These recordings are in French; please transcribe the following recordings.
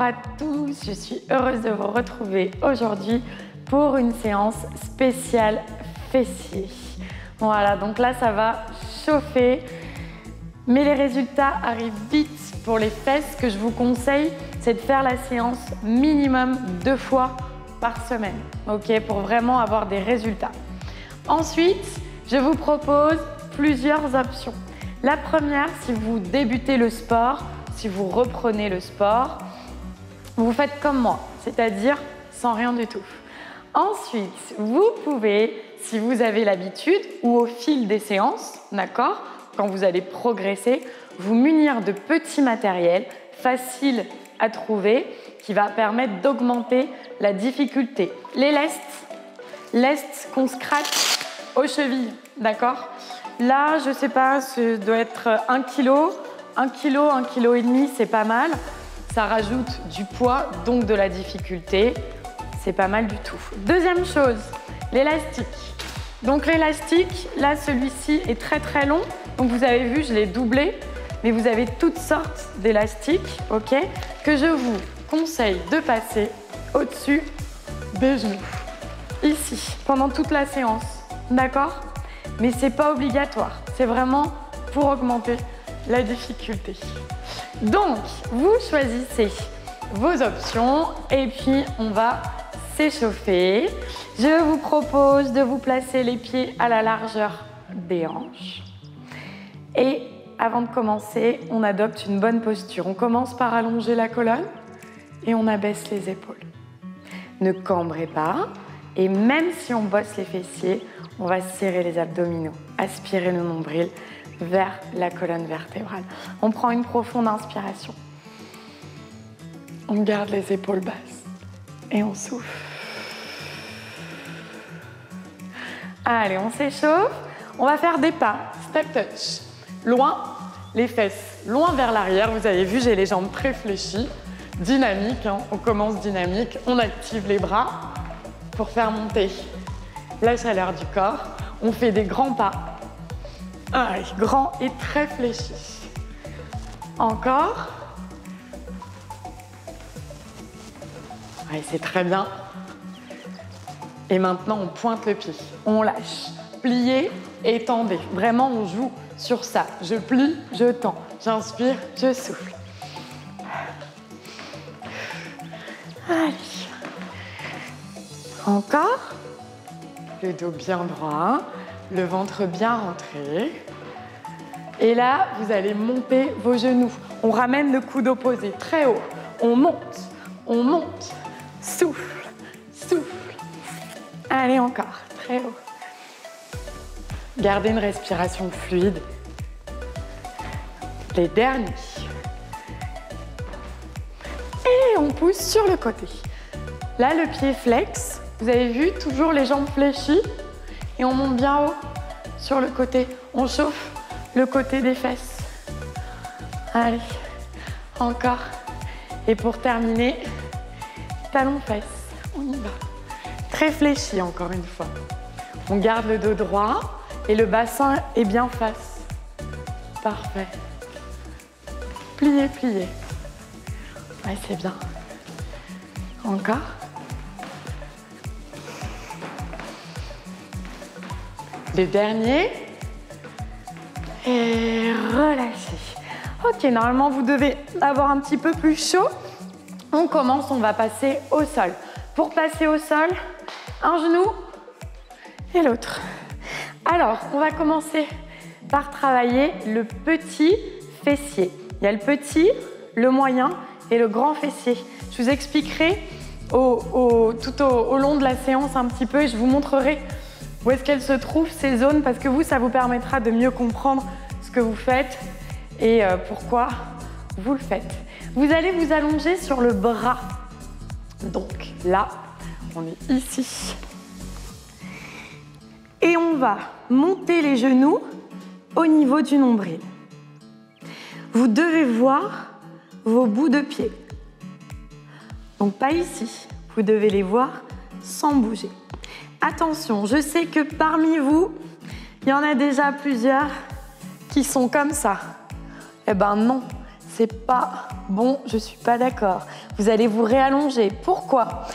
à tous, je suis heureuse de vous retrouver aujourd'hui pour une séance spéciale fessiers. Voilà, donc là ça va chauffer, mais les résultats arrivent vite pour les fesses. Ce que je vous conseille, c'est de faire la séance minimum 2 fois par semaine, ok, pour vraiment avoir des résultats. Ensuite, je vous propose plusieurs options. La première, si vous débutez le sport, si vous reprenez le sport, vous faites comme moi, c'est-à-dire sans rien du tout. Ensuite, vous pouvez, si vous avez l'habitude ou au fil des séances, d'accord, quand vous allez progresser, vous munir de petits matériels faciles à trouver qui va permettre d'augmenter la difficulté. Les lestes qu'on scratche aux chevilles, d'accord? Là, je sais pas, ça doit être 1 kg, 1 kg, 1 kg et demi, c'est pas mal. Ça rajoute du poids, donc de la difficulté. C'est pas mal du tout. Deuxième chose, l'élastique. Donc l'élastique, là, celui-ci est très très long. Donc vous avez vu, je l'ai doublé. Mais vous avez toutes sortes d'élastiques, ok, que je vous conseille de passer au-dessus des genoux. Ici, pendant toute la séance. D'accord? Mais c'est pas obligatoire. C'est vraiment pour augmenter la difficulté. Donc, vous choisissez vos options et puis on va s'échauffer. Je vous propose de vous placer les pieds à la largeur des hanches. Et avant de commencer, on adopte une bonne posture. On commence par allonger la colonne et on abaisse les épaules. Ne cambrez pas et même si on bosse les fessiers, on va serrer les abdominaux, aspirer le nombril vers la colonne vertébrale. On prend une profonde inspiration. On garde les épaules basses et on souffle. Allez, on s'échauffe. On va faire des pas, step touch. Loin, les fesses loin vers l'arrière. Vous avez vu, j'ai les jambes très fléchies. Dynamique, hein. On commence dynamique. On active les bras pour faire monter la chaleur du corps. On fait des grands pas. Allez, grand et très fléchi. Encore. Allez, c'est très bien. Et maintenant, on pointe le pied. On lâche. Pliez et tendez. Vraiment, on joue sur ça. Je plie, je tends. J'inspire, je souffle. Allez. Encore. Le dos bien droit. Le ventre bien rentré. Et là, vous allez monter vos genoux. On ramène le coude opposé très haut. On monte. Souffle, souffle. Allez, encore, très haut. Gardez une respiration fluide. Les derniers. Et on pousse sur le côté. Là, le pied flex. Vous avez vu, toujours les jambes fléchies. Et on monte bien haut sur le côté. On chauffe le côté des fesses. Allez, encore. Et pour terminer, talons fesses. On y va. Très fléchi encore une fois. On garde le dos droit et le bassin est bien face. Parfait. Pliez, pliez. Ouais, c'est bien. Encore. Les derniers. Et relâchez. Ok, normalement vous devez avoir un petit peu plus chaud. On commence, on va passer au sol. Pour passer au sol, un genou et l'autre. Alors, on va commencer par travailler le petit fessier. Il y a le petit, le moyen et le grand fessier. Je vous expliquerai tout au long de la séance un petit peu et je vous montrerai où est-ce qu'elles se trouvent, ces zones, parce que vous, ça vous permettra de mieux comprendre ce que vous faites et pourquoi vous le faites. Vous allez vous allonger sur le bras. Donc là, on est ici. Et on va monter les genoux au niveau du nombril. Vous devez voir vos bouts de pied. Donc pas ici, vous devez les voir sans bouger. Attention, je sais que parmi vous, il y en a déjà plusieurs qui sont comme ça. Eh ben non, c'est pas bon, je suis pas d'accord. Vous allez vous réallonger. Pourquoi?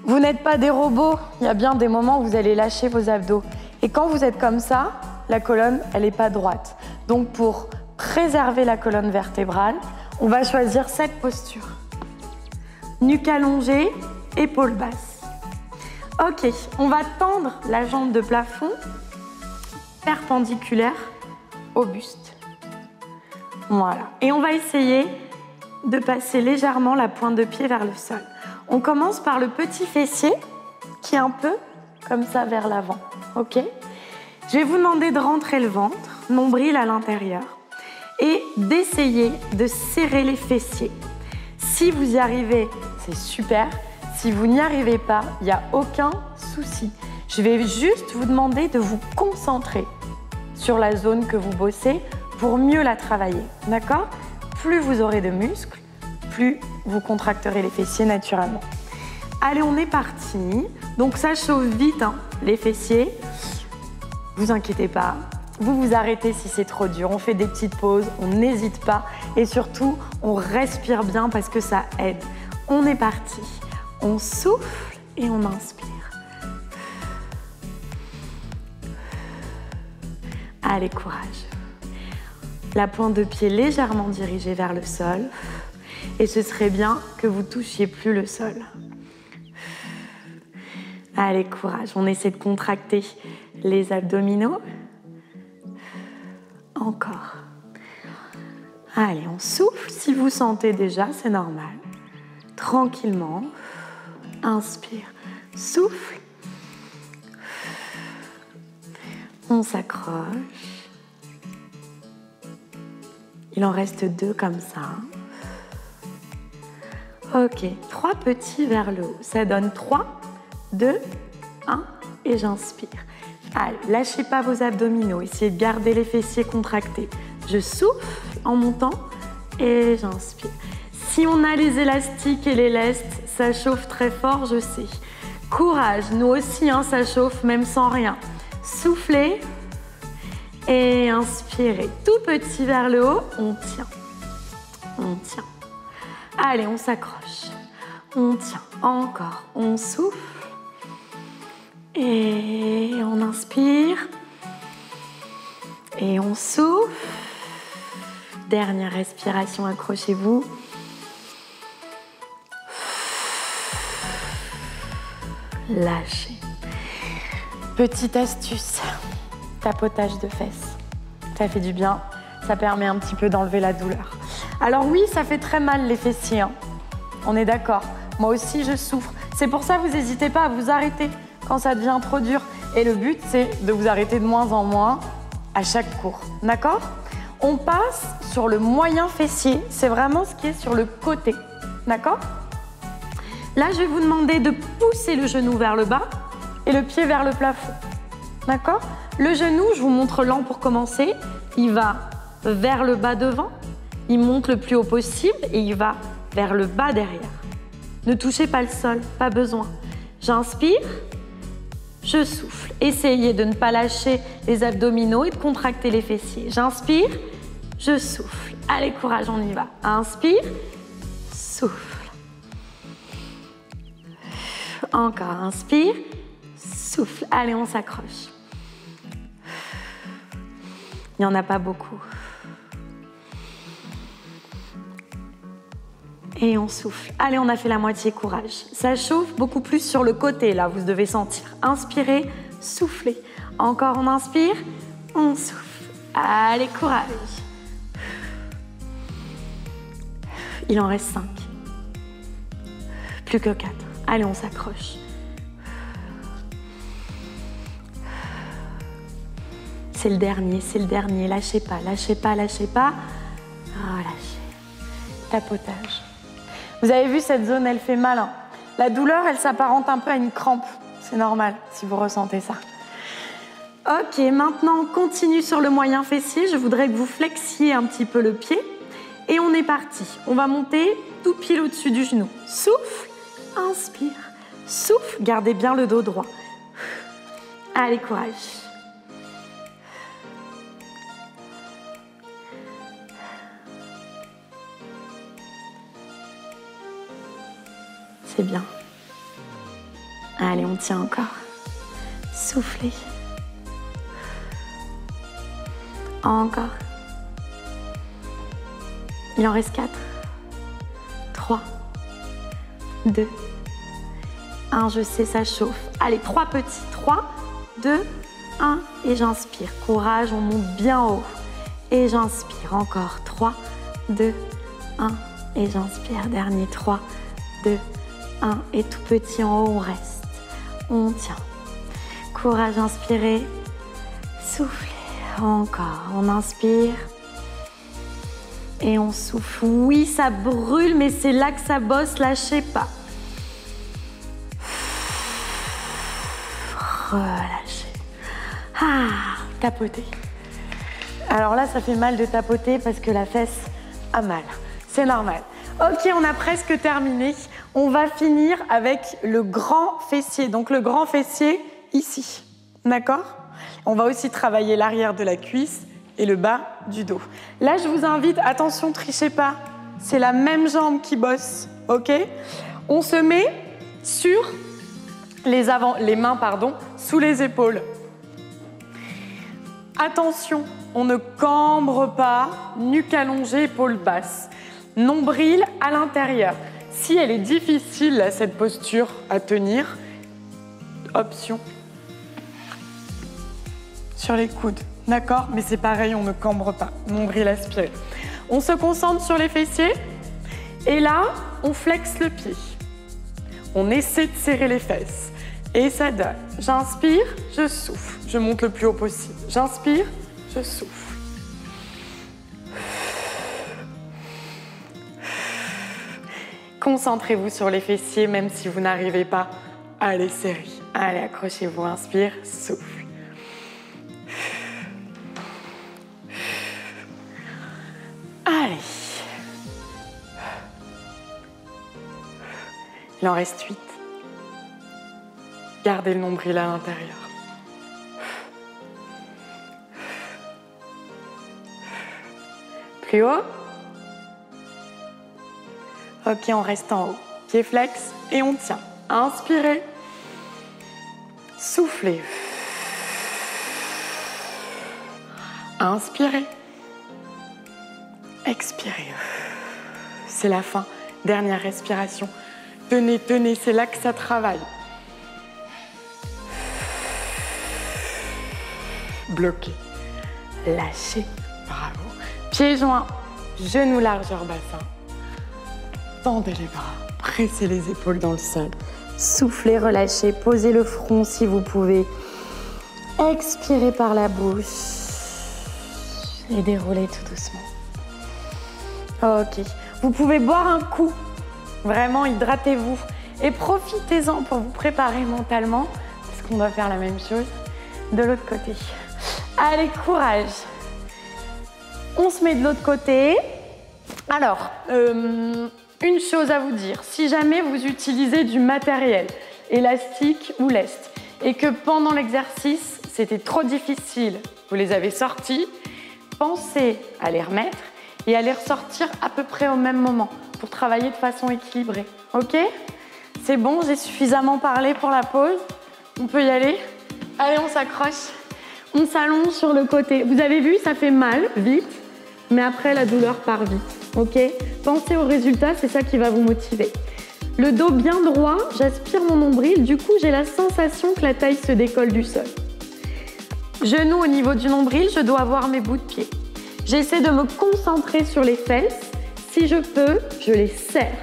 Vous n'êtes pas des robots. Il y a bien des moments où vous allez lâcher vos abdos. Et quand vous êtes comme ça, la colonne, elle n'est pas droite. Donc pour préserver la colonne vertébrale, on va choisir cette posture. Nuque allongée, épaules basses. Ok, on va tendre la jambe de plafond perpendiculaire au buste. Voilà. Et on va essayer de passer légèrement la pointe de pied vers le sol. On commence par le petit fessier qui est un peu comme ça vers l'avant. Ok? Je vais vous demander de rentrer le ventre, nombril à l'intérieur, et d'essayer de serrer les fessiers. Si vous y arrivez, c'est super. Si vous n'y arrivez pas, il n'y a aucun souci. Je vais juste vous demander de vous concentrer sur la zone que vous bossez pour mieux la travailler. D'accord? Plus vous aurez de muscles, plus vous contracterez les fessiers naturellement. Allez, on est parti. Donc ça chauffe vite, hein, les fessiers. Vous inquiétez pas. Vous vous arrêtez si c'est trop dur. On fait des petites pauses, on n'hésite pas. Et surtout, on respire bien parce que ça aide. On est parti. On souffle et on inspire. Allez, courage. La pointe de pied légèrement dirigée vers le sol. Et ce serait bien que vous touchiez plus le sol. Allez, courage. On essaie de contracter les abdominaux. Encore. Allez, on souffle. Si vous sentez déjà, c'est normal. Tranquillement. Inspire. Souffle. On s'accroche. Il en reste 2 comme ça. Ok, 3 petits vers le haut. Ça donne 3, 2, 1 et j'inspire. Allez, lâchez pas vos abdominaux. Essayez de garder les fessiers contractés. Je souffle en montant et j'inspire. Si on a les élastiques et les lestes, ça chauffe très fort, je sais. Courage, nous aussi, hein, ça chauffe même sans rien. Soufflez et inspirez. Tout petit vers le haut, on tient. On tient. Allez, on s'accroche. On tient. Encore. On souffle. Et on inspire. Et on souffle. Dernière respiration, accrochez-vous. Lâchez. Petite astuce, tapotage de fesses. Ça fait du bien, ça permet un petit peu d'enlever la douleur. Alors oui, ça fait très mal les fessiers, hein. On est d'accord. Moi aussi, je souffre. C'est pour ça que vous n'hésitez pas à vous arrêter quand ça devient trop dur. Et le but, c'est de vous arrêter de moins en moins à chaque cours. D'accord? On passe sur le moyen fessier. C'est vraiment ce qui est sur le côté. D'accord? Là, je vais vous demander de pousser le genou vers le bas et le pied vers le plafond. D'accord? Le genou, je vous montre lent pour commencer. Il va vers le bas devant. Il monte le plus haut possible et il va vers le bas derrière. Ne touchez pas le sol, pas besoin. J'inspire, je souffle. Essayez de ne pas lâcher les abdominaux et de contracter les fessiers. J'inspire, je souffle. Allez, courage, on y va. Inspire, souffle. Encore, inspire, souffle. Allez, on s'accroche. Il n'y en a pas beaucoup. Et on souffle. Allez, on a fait la moitié, courage. Ça chauffe beaucoup plus sur le côté, là, vous devez sentir. Inspirez, soufflez. Encore, on inspire, on souffle. Allez, courage. Il en reste 5. Plus que 4. Allez, on s'accroche. C'est le dernier. Lâchez pas, lâchez pas, lâchez pas. Relâchez. Tapotage. Vous avez vu, cette zone, elle fait mal, hein. La douleur, elle s'apparente un peu à une crampe. C'est normal si vous ressentez ça. Ok, maintenant, on continue sur le moyen fessier. Je voudrais que vous flexiez un petit peu le pied. Et on est parti. On va monter tout pile au-dessus du genou. Souffle, inspire. Souffle, gardez bien le dos droit. Allez, courage. c'est bien. Allez, on tient encore. Soufflez. Encore. Il en reste 4. 3, 2, 1. Je sais, ça chauffe. Allez, 3 petits. 3, 2, 1. Et j'inspire. Courage, on monte bien haut. Et j'inspire. Encore. 3, 2, 1. Et j'inspire. Dernier. 3, 2, 1. Et tout petit en haut, on reste. On tient. Courage, inspirez. Soufflez. Encore. On inspire. Et on souffle. Oui, ça brûle, mais c'est là que ça bosse. Lâchez pas. Relâchez. Tapotez. Alors là, ça fait mal de tapoter parce que la fesse a mal. C'est normal. Ok, on a presque terminé. On va finir avec le grand fessier. Donc le grand fessier ici. D'accord? On va aussi travailler l'arrière de la cuisse et le bas du dos. Là, je vous invite, attention, trichez pas. C'est la même jambe qui bosse, ok? On se met sur les mains, sous les épaules. Attention, on ne cambre pas, nuque allongée, épaules basses. Nombril à l'intérieur. Si elle est difficile, cette posture à tenir, option sur les coudes. D'accord? Mais c'est pareil, on ne cambre pas. Nombril aspiré. On se concentre sur les fessiers. Et là, on flexe le pied. On essaie de serrer les fesses. Et ça donne. J'inspire, je souffle. Je monte le plus haut possible. J'inspire, je souffle. Concentrez-vous sur les fessiers, même si vous n'arrivez pas à les serrer. Allez, accrochez-vous. Inspire, souffle. Allez. Il en reste 8. Gardez le nombril à l'intérieur. Plus haut. Ok, on reste en haut. Pied flex et on tient. Inspirez. Soufflez. Inspirez. Expirez. C'est la fin. Dernière respiration. Tenez, tenez, c'est là que ça travaille. Bloquez. Lâchez. Bravo. Pieds joints, genoux largeur bassin. Tendez les bras. Pressez les épaules dans le sol. Soufflez, relâchez. Posez le front si vous pouvez. Expirez par la bouche. Et déroulez tout doucement. Ok. Vous pouvez boire un coup. Vraiment, hydratez-vous. Et profitez-en pour vous préparer mentalement, parce qu'on doit faire la même chose de l'autre côté. Allez, courage. On se met de l'autre côté. Alors, une chose à vous dire. Si jamais vous utilisez du matériel, élastique ou lest, et que pendant l'exercice, c'était trop difficile, vous les avez sortis, pensez à les remettre et à les ressortir à peu près au même moment pour travailler de façon équilibrée. Ok? C'est bon, j'ai suffisamment parlé pour la pause. On peut y aller? Allez, on s'accroche. On s'allonge sur le côté. Vous avez vu, ça fait mal, vite, mais après, la douleur part vite. Ok? Pensez au résultat, c'est ça qui va vous motiver. Le dos bien droit, j'aspire mon nombril. Du coup, j'ai la sensation que la taille se décolle du sol. Genoux au niveau du nombril, je dois avoir mes bouts de pied. J'essaie de me concentrer sur les fesses. Si je peux, je les serre.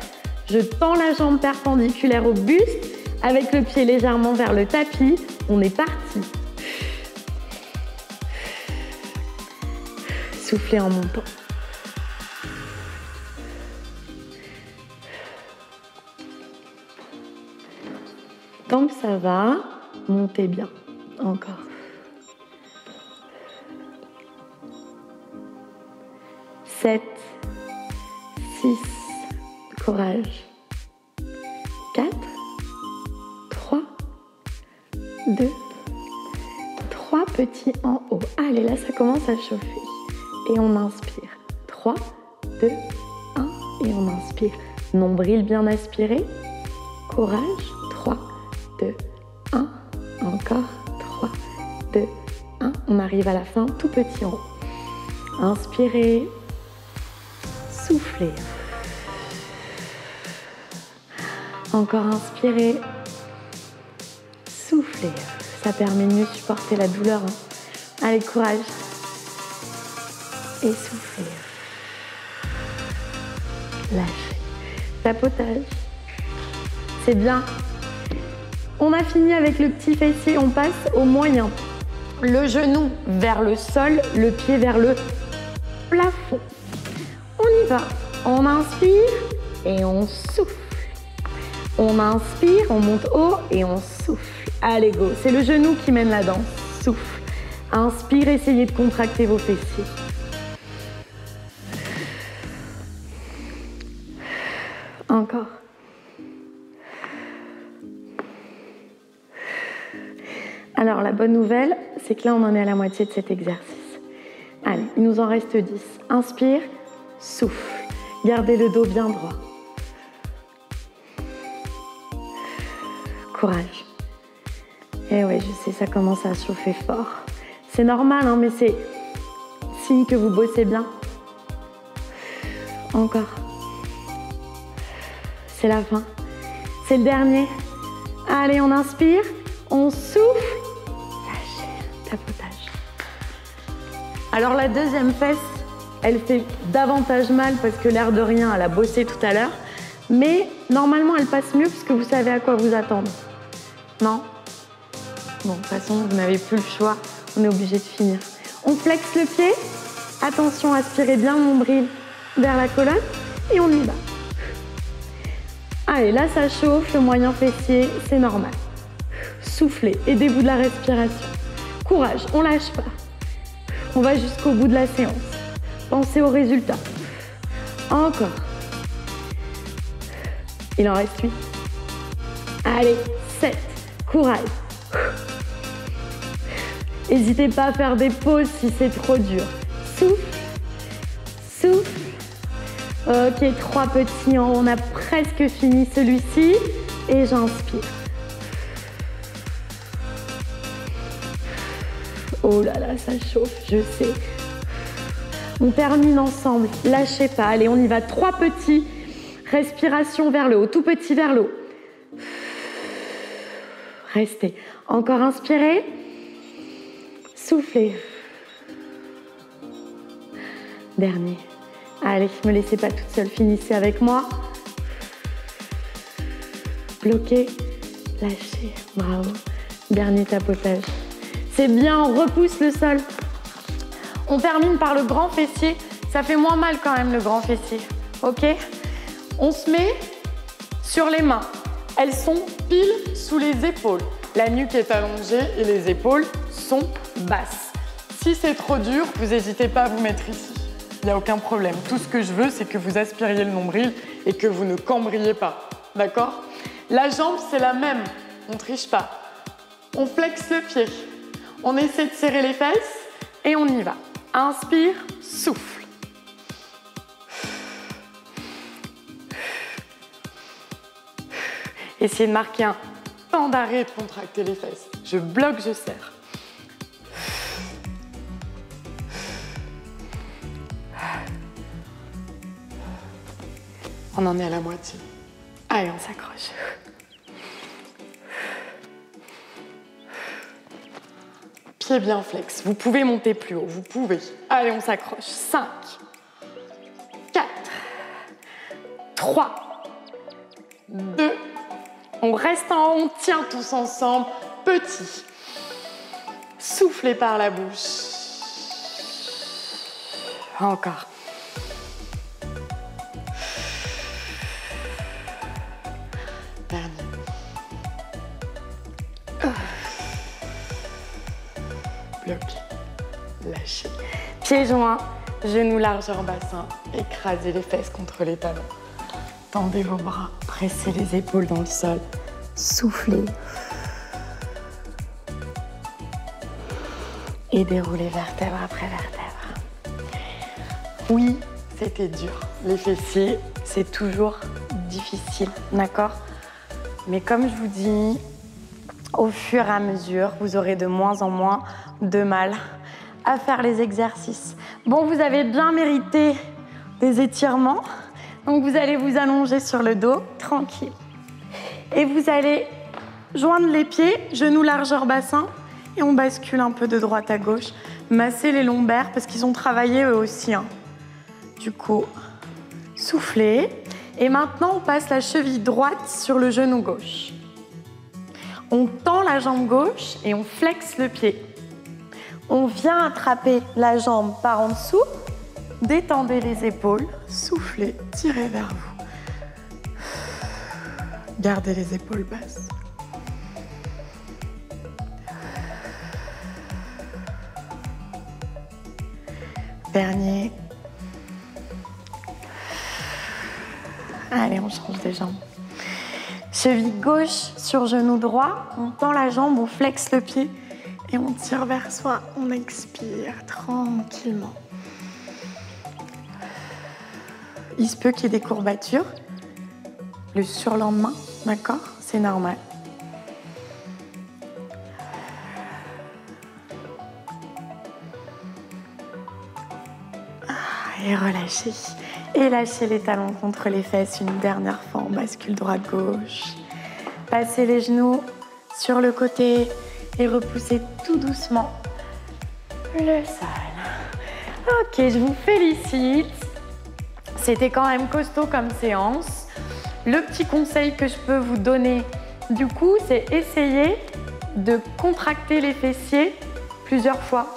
Je tends la jambe perpendiculaire au buste avec le pied légèrement vers le tapis. On est parti. Soufflez en montant. Tant que ça va, montez bien. Encore. Sept, 6, courage. 4, 3, 2, 3 petits en haut. Allez, là, ça commence à chauffer. Et on inspire. 3, 2, 1. Et on inspire. Nombril bien aspiré. Courage. 3, 2, 1. Encore. 3, 2, 1. On arrive à la fin, tout petit en haut. Inspirez. Soufflez. Encore inspirez. Soufflez. Ça permet de mieux supporter la douleur. Allez, courage. Et soufflez. Lâchez. Tapotage. C'est bien. On a fini avec le petit fessier, on passe au moyen. Le genou vers le sol, le pied vers le plafond. On y va. On inspire et on souffle. On inspire, on monte haut et on souffle. Allez, go. C'est le genou qui mène la danse. Souffle. Inspire, essayez de contracter vos fessiers. Encore. Alors, la bonne nouvelle, c'est que là, on en est à la moitié de cet exercice. Allez, il nous en reste 10. Inspire, souffle. Gardez le dos bien droit. Courage. Eh oui, je sais, ça commence à chauffer fort. C'est normal, hein, mais c'est signe que vous bossez bien. Encore. C'est la fin. C'est le dernier. Allez, on inspire, on souffle. Lâchez, tapotage. Alors la deuxième fesse, elle fait davantage mal parce que l'air de rien, elle a bossé tout à l'heure. Mais normalement, elle passe mieux parce que vous savez à quoi vous attendre. Non? Bon, de toute façon, vous n'avez plus le choix. On est obligé de finir. On flexe le pied. Attention, aspirez bien le nombril vers la colonne. Et on y va. Allez, là, ça chauffe. Le moyen fessier, c'est normal. Soufflez. Aidez-vous de la respiration. Courage, on lâche pas. On va jusqu'au bout de la séance. Pensez au résultat. Encore. Il en reste 8. Allez, 7. Courage. N'hésitez pas à faire des pauses si c'est trop dur. Souffle. Souffle. Ok, 3 petits en haut. On a presque fini celui-ci. Et j'inspire. Oh là là, ça chauffe, je sais. On termine ensemble. Lâchez pas. Allez, on y va. 3 petits. Respiration vers le haut. Tout petit vers le haut. Restez. Encore inspirez. Soufflez. Dernier. Allez, ne me laissez pas toute seule. Finissez avec moi. Bloquez. Lâchez. Bravo. Dernier tapotage. C'est bien, on repousse le sol. On termine par le grand fessier. Ça fait moins mal quand même le grand fessier. Ok? On se met sur les mains. Elles sont pile sous les épaules. La nuque est allongée et les épaules sont basses. Si c'est trop dur, vous n'hésitez pas à vous mettre ici. Il n'y a aucun problème. Tout ce que je veux, c'est que vous aspiriez le nombril et que vous ne cambriez pas. D'accord? La jambe, c'est la même. On ne triche pas. On flexe le pied. On essaie de serrer les fesses et on y va. Inspire, souffle. Essayez de marquer un temps d'arrêt et de contracter les fesses. Je bloque, je serre. On en est à la moitié. Allez, on s'accroche. Pied bien flex. Vous pouvez monter plus haut, vous pouvez. Allez, on s'accroche. 5, 4, 3, 2. On reste en haut, on tient tous ensemble. Petit. Soufflez par la bouche. Encore. Dernier. Bloc. Lâchez. Pieds joints, genoux largeur bassin. Écrasez les fesses contre les talons. Tendez vos bras, pressez les épaules dans le sol. Soufflez. Et déroulez vertèbre après vertèbre. Oui, c'était dur. Les fessiers, c'est toujours difficile, d'accord? Mais comme je vous dis, au fur et à mesure, vous aurez de moins en moins de mal à faire les exercices. Bon, vous avez bien mérité des étirements. Donc, vous allez vous allonger sur le dos, tranquille. Et vous allez joindre les pieds, genoux largeur bassin, et on bascule un peu de droite à gauche. Masser les lombaires parce qu'ils ont travaillé eux aussi. Hein. Du coup, soufflez. Et maintenant, on passe la cheville droite sur le genou gauche. On tend la jambe gauche et on flexe le pied. On vient attraper la jambe par en dessous. Détendez les épaules, soufflez, tirez vers vous. Gardez les épaules basses. Dernier. Allez, on change de jambe. Cheville gauche sur genou droit, on tend la jambe, on flexe le pied et on tire vers soi. On expire tranquillement. Il se peut qu'il y ait des courbatures. Le surlendemain, d'accord? C'est normal. Et relâchez. Et lâchez les talons contre les fesses une dernière fois. On bascule droite-gauche. Passez les genoux sur le côté et repoussez tout doucement le sol. Ok, je vous félicite. C'était quand même costaud comme séance. Le petit conseil que je peux vous donner, du coup, c'est essayer de contracter les fessiers plusieurs fois.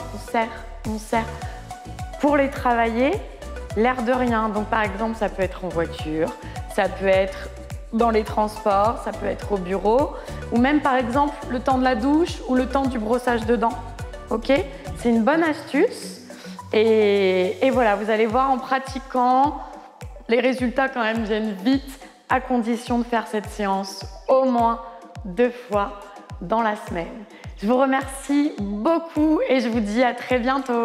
On serre pour les travailler. L'air de rien, donc par exemple, ça peut être en voiture, ça peut être dans les transports, ça peut être au bureau, ou même par exemple le temps de la douche ou le temps du brossage de dents. Ok? C'est une bonne astuce. Et voilà, vous allez voir en pratiquant, les résultats quand même viennent vite, à condition de faire cette séance au moins 2 fois dans la semaine. Je vous remercie beaucoup et je vous dis à très bientôt.